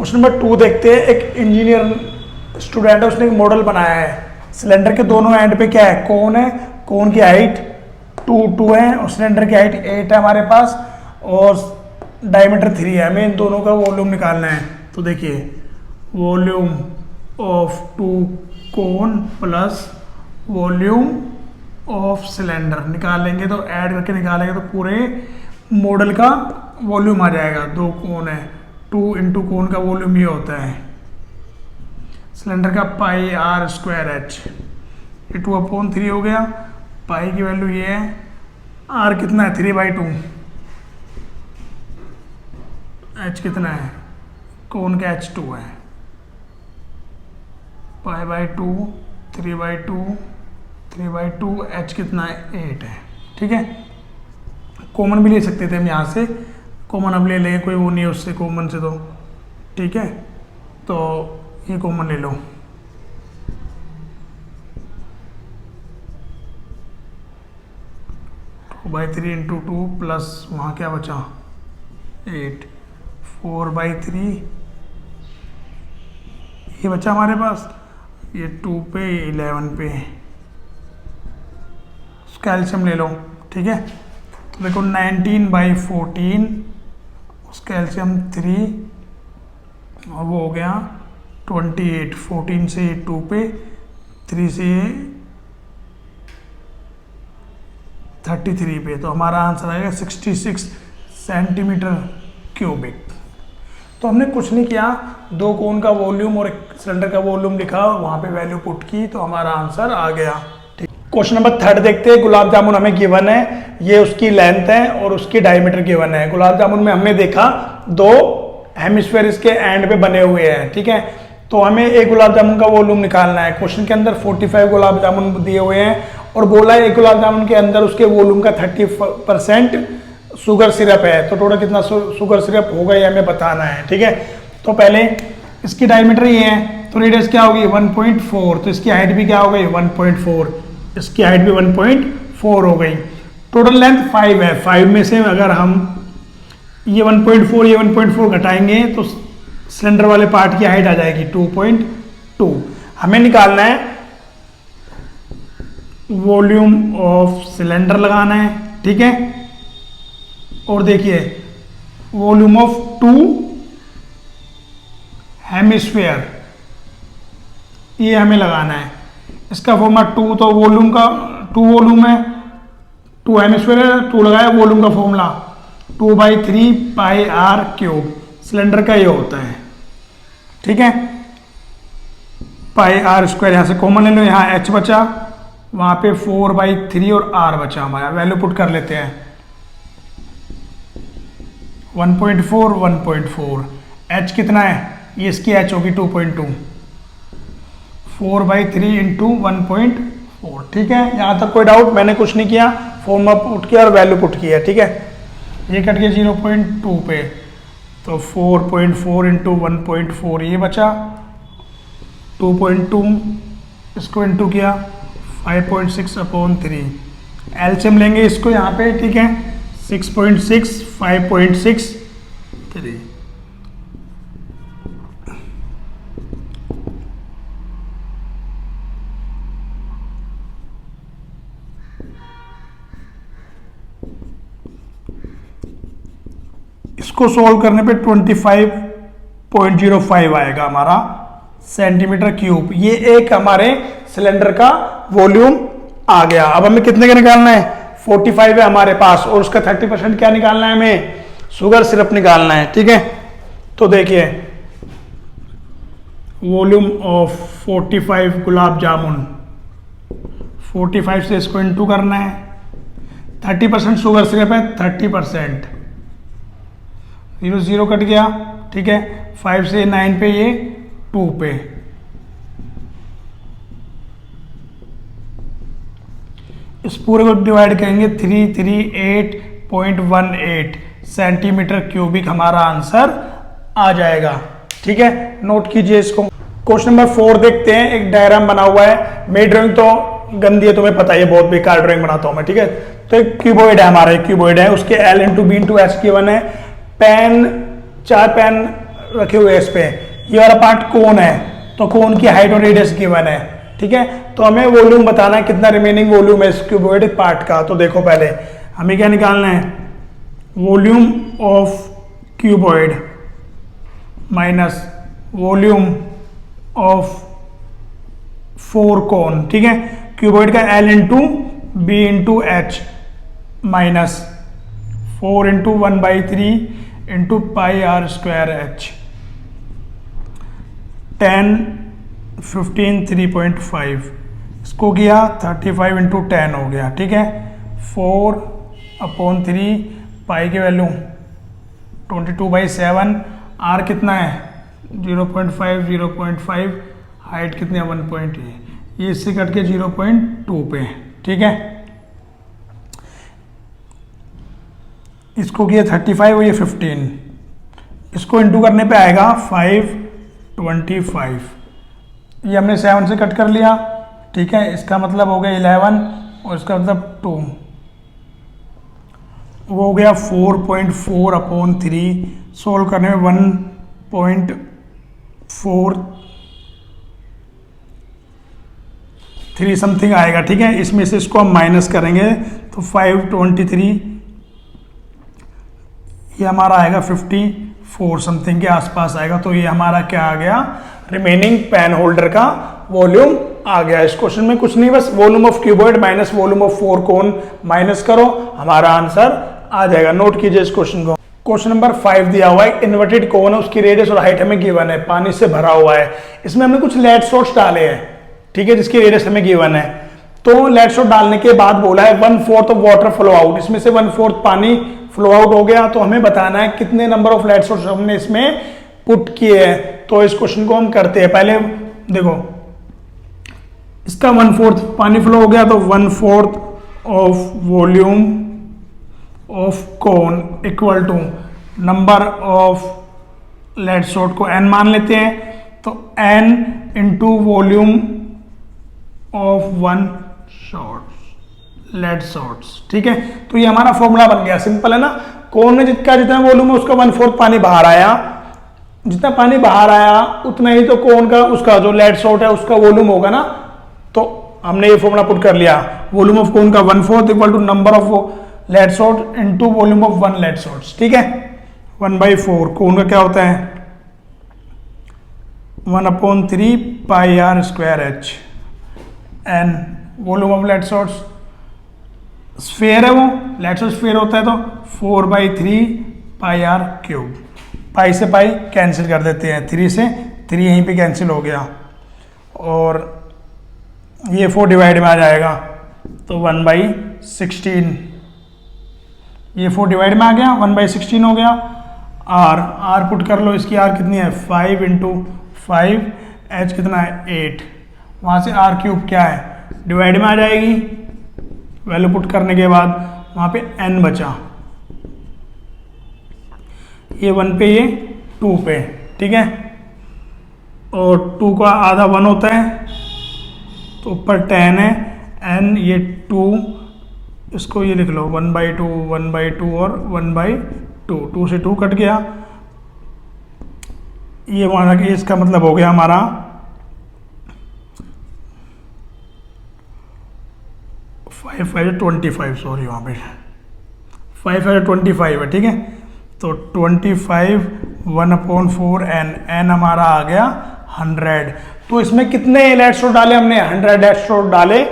Question number 2 देखते हैं। एक इंजीनियर स्टूडेंट है, उसने एक मॉडल बनाया है। सिलेंडर के दोनों एंड पे क्या है, कोन है। कोन की हाइट 2 है और सिलेंडर की हाइट 8 है हमारे पास और डायमीटर 3 है। हमें इन दोनों का वॉल्यूम निकालना है। तो देखिए volume of 2 cone plus volume of cylinder निकालेंगे तो ऐड करके निकालेंगे तो पूरे मॉडल का वॉल्यूम आ जाएगा। 2 कोन है, 2 इंटू कोन का वॉल्यूम ये होता है सिलेंडर का पाई आर स्क्वायर एच। ये 2/3 हो गया। पाई की वैल्यू ये है, आर कितना है 3/2, एच कितना है, कोन का एच 2 है, पाई/2 3/2 3/2 एच कितना है 8 है। ठीक है, कॉमन भी ले सकते थे हम यहाँ से, कॉमन अब ले लेंगे, कोई वो नहीं है उससे कॉमन से तो। ठीक है, तो ये कॉमन ले लो। टू बाई 3 इंटू 2 प्लस वहाँ क्या बचा 8, 4/3 ये बचा हमारे पास। ये 2 पे 11 पे कैल्शियम ले लो। ठीक है, तो देखो 19/14 उसका एल्शियम 3 और वो हो गया 28। 14 से 2 पे, 3 से 33 पे, तो हमारा आंसर आएगा 66 सेंटीमीटर क्यूबिक। तो हमने कुछ नहीं किया, 2 कोन का वॉल्यूम और एक सिलेंडर का वॉल्यूम लिखा, वहाँ पे वैल्यू पुट की तो हमारा आंसर आ गया। क्वेश्चन नंबर 3 देखते हैं। गुलाब जामुन हमें गिवन है, ये उसकी लेंथ है और उसकी डायमीटर गिवन है। गुलाब जामुन में हमने देखा 2 हेमिस्फीयर इसके एंड पे बने हुए हैं। ठीक है, तो हमें एक गुलाब जामुन का वॉल्यूम निकालना है। क्वेश्चन के अंदर 45 गुलाब जामुन दिए हुए हैं और बोला है एक गुलाब जामुन के अंदर उसके वॉल्यूम का 30% शुगर सिरप है। तो टोटल कितना शुगर सिरप होगा ये हमें बताना है। ठीक है, तो पहले इसकी डायमीटर ये है, तो रेडियस क्या होगी 1.4, तो इसकी हाइट भी क्या हो गई 1.4, इसकी हाइट भी 1.4 हो गई। टोटल लेंथ 5 है। 5 में से अगर हम ये 1.4 ये 1.4 घटाएंगे तो सिलेंडर वाले पार्ट की हाइट आ जाएगी 2.2। हमें निकालना है वॉल्यूम ऑफ सिलेंडर लगाना है। ठीक है, और देखिए वॉल्यूम ऑफ 2 हेमिस्फीयर ये हमें लगाना है। इसका फॉर्मूला 2, तो वॉल्यूम का 2 वॉल्यूम है, 2 हेमिस्फीयर है, 2 लगाया वॉल्यूम का formula 2/3 pi r cube. Cylinder का ये होता है। ठीक है, पाई आर स्क्वायर यहाँ से कॉमन ले लो, यहाँ एच बचा, वहाँ पे 4/3 और आर बचा। हमारा वैल्यू पुट कर लेते हैं 1.4 1.4, एच कितना है, ये इसकी एच होगी 2.2, 4/3 इंटू 1.4। ठीक है, यहाँ तक कोई डाउट? मैंने कुछ नहीं किया, फॉर्मूला पुट किया और वैल्यू पुट किया। ठीक है, ये कट गया 0.2 पे, तो 4.4 इंटू 1.4 ये बचा, 2.2 इसको इंटू किया 5.6/3। एलसीएम लेंगे इसको यहाँ पे। ठीक है, 6.6 5.63। इसको सोल्व करने पे 25.05 आएगा हमारा सेंटीमीटर क्यूब। ये एक हमारे सिलेंडर का वॉल्यूम आ गया। अब हमें कितने का निकालना है, 45 है हमारे पास और उसका 30% क्या निकालना है, हमें शुगर सिरप निकालना है। ठीक है, तो देखिए वॉल्यूम ऑफ 45 गुलाब जामुन, 45 से इसको इंटू करना है, 30% शुगर सिरप है, 30%, 0 कट गया। ठीक है, 5 से 9 पे, ये 2 पे, इस पूरे को डिवाइड करेंगे 338.18 सेंटीमीटर क्यूबिक हमारा आंसर आ जाएगा। ठीक है, नोट कीजिए इसको। क्वेश्चन नंबर 4 देखते हैं। एक डायग्राम बना हुआ है, मेरी ड्राइंग तो गंदी है, तुम्हें पता है, बहुत बेकार ड्राइंग बनाता हूं मैं। ठीक है, तो एक क्यूबॉइड है हमारा, एक क्यूबॉइड है, उसके L into B into H की 1 है। पेन 4 पेन रखे हुए हैं इस पे, ये वाला पार्ट कोन है, तो कोन की हाइट और रेडियस गिवन है, ठीक है। तो हमें वॉल्यूम बताना है कितना रिमेनिंग वॉल्यूम है इस क्यूबॉइड पार्ट का। तो देखो पहले हमें क्या निकालना है, volume of cuboid minus volume of 4 cone, ठीक है। क्यूबॉइड का L into B into H minus 4 into 1/3 into pi are square H, 10 15 3.5, इसको किया 35 इंटू 10 हो गया, ठीक है। 4/3 पाई की वैल्यू 22/7, आर कितना है 0.5 0.5, हाइट कितनी है 1 ये इससे कट के 0.2 पे, ठीक है। इसको किया 35 और ये 15, इसको इंटू करने पे आएगा 525, ये हमने 7 से कट कर लिया, ठीक है। इसका मतलब हो गया 11 और इसका मतलब 2, वो हो गया 4.4/3, सोल्व करने में 1.43 समथिंग आएगा, ठीक है। इसमें से इसको हम माइनस करेंगे तो 523, ये हमारा आएगा 54 समथिंग के आसपास आएगा। तो ये हमारा क्या आ गया, रिमेनिंग पेन होल्डर का वॉल्यूम आ गया। इस क्वेश्चन में कुछ नहीं, बस volume of cuboid minus volume of 4 cone minus करो, हमारा आंसर आ जाएगा। नोट कीजिए इस क्वेश्चन को। क्वेश्चन नंबर 5 दिया हुआ है, इन्वर्टेड कोन है, उसकी रेडियस और हाइट हमें गिवन है, पानी से भरा हुआ है। इसमें हमने कुछ लेड शॉट्स डाले हैं, ठीक है, जिसकी रेडियस हमें गिवन है। तो लेड शॉट डालने के बाद बोला है 1/4 ऑफ वाटर फ्लो आउट, इसमें से 1/4 पानी फ्लो आउट हो गया। तो हमें बताना है कितने नंबर ऑफ लेड शॉट्स हमने इसमें पुट किए हैं। तो इस क्वेश्चन को हम करते हैं। पहले देखो इसका 1/4 पानी फ्लो हो गया, तो 1/4 of volume of cone equal to number of lead shot को n मान लेते हैं, तो n into volume of 1 shot lead shots, ठीक है। तो ये हमारा फॉर्मूला बन गया, सिंपल है ना। कोन में जितना वॉल्यूम है उसका 1/4 पानी बाहर आया, जितना पानी बाहर आया उतना ही तो कोन का उसका जो लेड शॉट है उसका वॉल्यूम होगा ना। तो हमने ये फॉर्मूला पुट कर लिया, वॉल्यूम ऑफ कोन का 1/4 equal to number of lead shot into volume of 1 lead shots, ठीक है। 1/4 कोन का क्या होता है 1/3 pi are square H, N volume of lead shots, sphere है वो, लेड शॉट स्फीयर होता है तो 4/3 पाई आर क्यूब, पाई से पाई कैंसिल कर देते हैं, 3 से 3 यहीं पे कैंसिल हो गया और ये 4 डिवाइड में आ जाएगा तो 1/16, ये 4 डिवाइड में आ गया 1/16 हो गया। आर पुट कर लो, इसकी आर कितनी है 5 इंटू 5, एच कितना है 8, वहाँ से आर क्यूब क्या है डिवाइड में आ जाएगी, वैल्यू पुट करने के बाद वहाँ पे n बचा, ये 1 पे ये 2 पे, ठीक है। और 2 का आधा 1 होता है तो ऊपर 10 है, n ये 2, इसको ये लिख लो 1/2 1/2 और 1/2, 2 से 2 कट गया, ये हमारा कि इसका मतलब हो गया हमारा 5/25, सॉरी वहाँ पे 5/25 है, ठीक है। तो 25 1/4 n हमारा आ गया 100। तो इसमें कितने लेड शॉट डाले हमने 100 लेड शॉट डाले,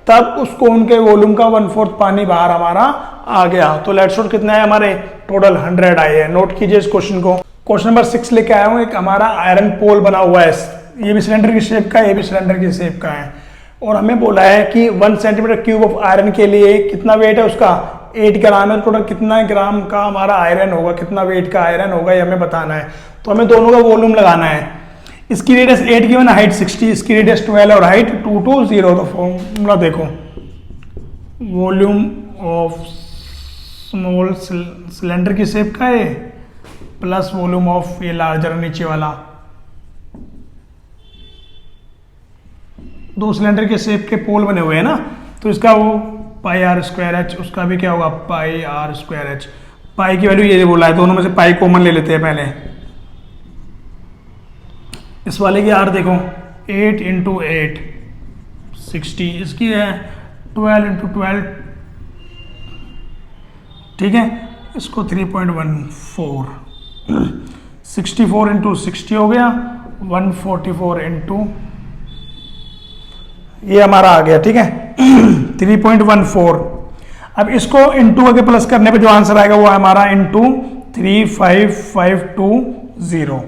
तब उस कोन के वॉल्यूम का 1/4 पानी बाहर हमारा आ गया। तो लेड शॉट कितने आए हमारे टोटल 100 आए हैं। नोट कीजिए इस क्वेश्चन को। क्वेश्चन नंबर 6 लेके आया हूँ, एक हमारा आयरन पोल बना हुआ है, ये भी सिलेंडर की शेप का है, ये भी सिलेंडर की शेप का है, और हमें बोला है कि 1 सेंटीमीटर क्यूब ऑफ आयरन के लिए कितना वेट है उसका 8 ग्राम है। टोटल कितना ग्राम का हमारा आयरन होगा, कितना वेट का आयरन होगा, ये हमें बताना है। तो हमें दोनों का वॉल्यूम लगाना है। इसकी रेडियस 8 गिवन है, हाइट 60, इसकी रेडियस 12 और हाइट 220। तो फॉर्मूला देखो, वॉल्यूम ऑफ स्मॉल सिलेंडर की शेप का है प्लस वॉल्यूम ऑफ ये लार्जर नीचे वाला, दो सिलेंडर के शेप के पोल बने हुए हैं ना, तो इसका वो पाई आर स्क्वायर एच, उसका भी क्या होगा पाई आर स्क्वायर एच। पाई की वैल्यू ये बोला है, दोनों में से पाई कॉमन ले लेते हैं पहले, इस वाले की आर देखो 8 इंटू 8 60, इसकी है 12 इंटू 12, ठीक है। इसको 3.14 64 इंटू 60 हो गया 144 इंटू, ये हमारा आ गया, ठीक है 3.14। अब इसको इंटू आगे प्लस करने पे जो आंसर आएगा वो हमारा इंटू 35520।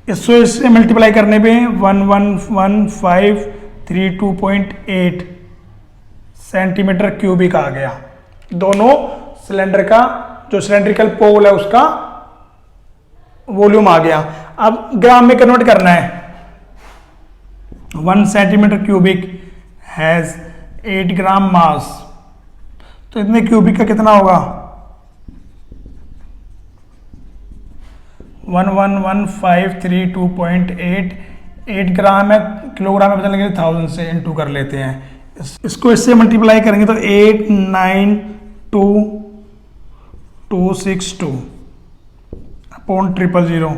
इससे मल्टीप्लाई करने पे 11532.8 सेंटीमीटर क्यूबिक आ गया। दोनों सिलेंडर का जो सिलेंड्रिकल पोल है उसका वॉल्यूम आ गया। अब ग्राम में कन्वर्ट करना है। 1 सेंटीमीटर क्यूबिक हैज 8 ग्राम मास, तो इतने क्यूबिक का कितना होगा 11152.8, 8 ग्राम है, किलोग्राम में बदलने के लिए 1000 से इंटू कर लेते हैं। इसको इससे मल्टीप्लाई करेंगे तो 892262 अपॉन 000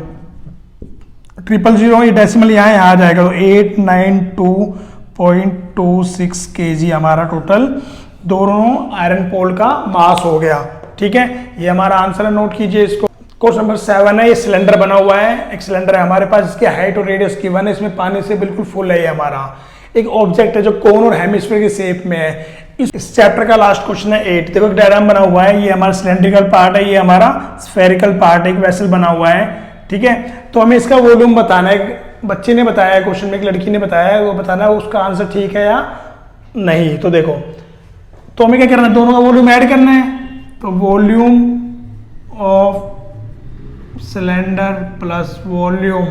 000, ये डेसिमल यहाँ आ जाएगा तो 892.26 kg हमारा टोटल दोनों आयरन पोल का मास हो गया, ठीक है। ये हमारा आंसर है, नोट कीजिए इसको। क्वेश्चन नंबर 7 है, ये सिलेंडर बना हुआ है, एक सिलेंडर है हमारे पास, इसकी हाइट और रेडियस गिवन है, इसमें पानी से बिल्कुल फुल है ये हमारा। एक ऑब्जेक्ट है जो कोन और हेमिस्फीयर की शेप में है। इस चैप्टर का लास्ट क्वेश्चन है 8। देखो एक डायग्राम बना हुआ है, ये हमारा सिलेंड्रिकल पार्ट है, ये हमारा स्फेरिकल पार्ट है, एक वेसल बना हुआ है, ठीक है। तो हमें इसका वॉल्यूम बताना है। बच्चे ने बताया है क्वेश्चन में, एक लड़की ने बताया है, वो बताना है उसका आंसर ठीक है या नहीं। तो देखो, तो हमें क्या करना है, दोनों का वॉल्यूम ऐड करना है। तो volume of cylinder plus volume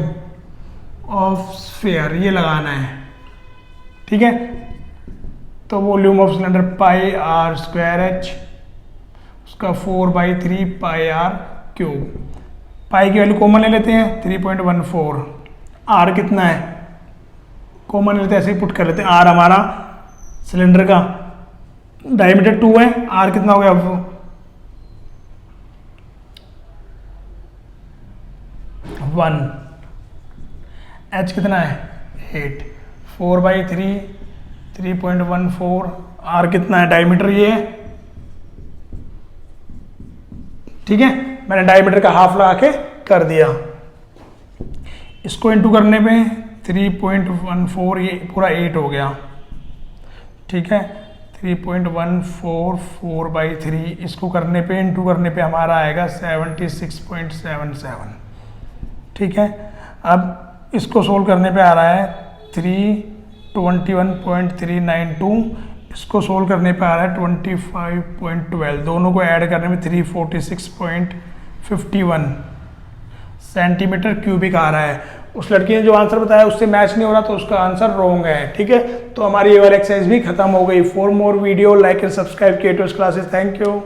of sphere ये लगाना है, ठीक है। तो volume of cylinder pi are square H, उसका 4/3 पाई आर क्यूब। पाई की वैल्यू कॉमन ले लेते हैं 3.14। आर कितना है कॉमन लेते हैं, ऐसे ही पुट कर लेते हैं। आर हमारा सिलेंडर का डायमीटर 2 है, आर कितना हो गया 1, एच कितना है 8, 4/3 3.14, आर कितना है डायमीटर ये है, ठीक है। मैंने डायमीटर का हाफ लगा के कर दिया। इसको इंटू करने पे 3.14 ये पूरा 8 हो गया, ठीक है। 3.14 4/3 इसको करने पे इंटू करने पे हमारा आएगा 76.77, ठीक है। अब इसको सोल्व करने पे आ रहा है 321.392, इसको सोल्व करने पे आ रहा है 25.12, दोनों को ऐड करने में 346.51 सेंटीमीटर क्यूबिक आ रहा है। उस लड़की ने जो आंसर बताया उससे मैच नहीं हो रहा, तो उसका आंसर रॉन्ग है, ठीक है। तो हमारी ये वाली एक्सरसाइज भी खत्म हो गई। For more video like and subscribe creators classes. Thank you.